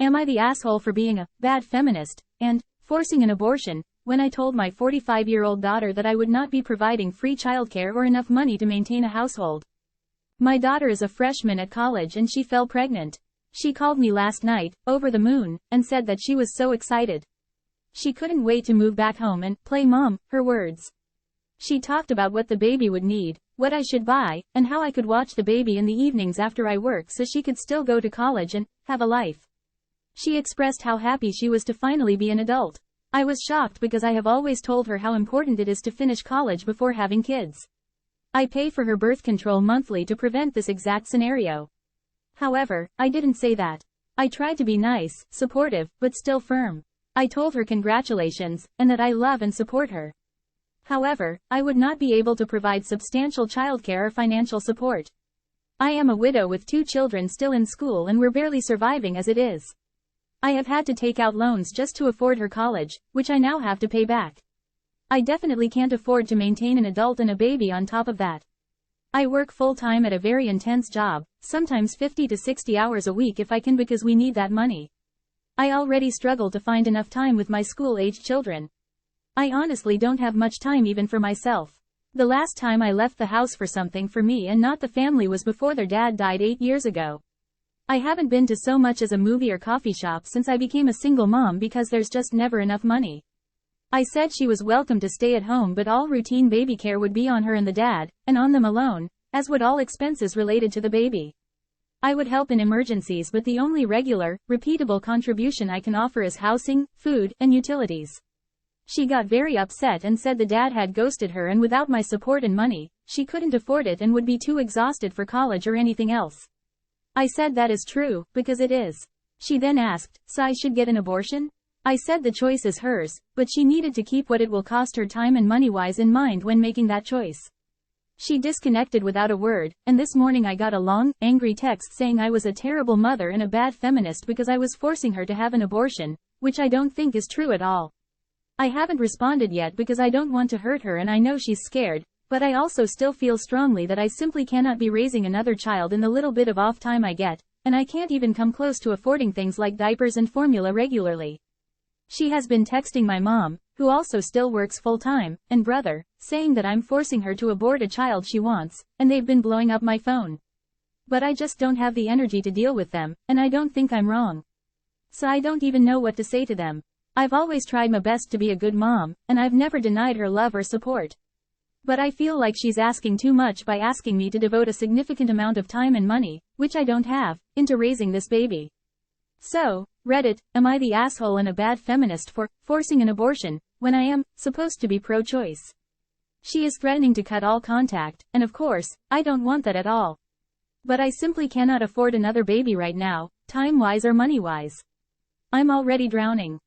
Am I the asshole for being a bad feminist and forcing an abortion when I told my 45-year-old daughter that I would not be providing free childcare or enough money to maintain a household? My daughter is a freshman at college and she fell pregnant. She called me last night, over the moon, and said that she was so excited. She couldn't wait to move back home and play mom, her words. She talked about what the baby would need, what I should buy, and how I could watch the baby in the evenings after I work so she could still go to college and have a life. She expressed how happy she was to finally be an adult. I was shocked because I have always told her how important it is to finish college before having kids. I pay for her birth control monthly to prevent this exact scenario. However, I didn't say that. I tried to be nice, supportive, but still firm. I told her congratulations, and that I love and support her. However, I would not be able to provide substantial childcare or financial support. I am a widow with 2 children still in school and we're barely surviving as it is. I have had to take out loans just to afford her college, which I now have to pay back. I definitely can't afford to maintain an adult and a baby on top of that. I work full-time at a very intense job, sometimes 50 to 60 hours a week if I can because we need that money. I already struggle to find enough time with my school-aged children. I honestly don't have much time even for myself. The last time I left the house for something for me and not the family was before their dad died 8 years ago. I haven't been to so much as a movie or coffee shop since I became a single mom because there's just never enough money. I said she was welcome to stay at home but all routine baby care would be on her and the dad, and on them alone, as would all expenses related to the baby. I would help in emergencies but the only regular, repeatable contribution I can offer is housing, food, and utilities. She got very upset and said the dad had ghosted her and without my support and money, she couldn't afford it and would be too exhausted for college or anything else. I said that is true, because it is. She then asked, so I should get an abortion? I said the choice is hers, but she needed to keep what it will cost her time and money-wise in mind when making that choice. She disconnected without a word, and this morning I got a long, angry text saying I was a terrible mother and a bad feminist because I was forcing her to have an abortion, which I don't think is true at all. I haven't responded yet because I don't want to hurt her and I know she's scared, but I also still feel strongly that I simply cannot be raising another child in the little bit of off time I get, and I can't even come close to affording things like diapers and formula regularly. She has been texting my mom, who also still works full-time, and brother, saying that I'm forcing her to abort a child she wants, and they've been blowing up my phone. But I just don't have the energy to deal with them, and I don't think I'm wrong. So I don't even know what to say to them. I've always tried my best to be a good mom, and I've never denied her love or support. But I feel like she's asking too much by asking me to devote a significant amount of time and money, which I don't have, into raising this baby. So, Reddit, am I the asshole and a bad feminist for forcing an abortion, when I am supposed to be pro-choice? She is threatening to cut all contact, and of course, I don't want that at all. But I simply cannot afford another baby right now, time-wise or money-wise. I'm already drowning.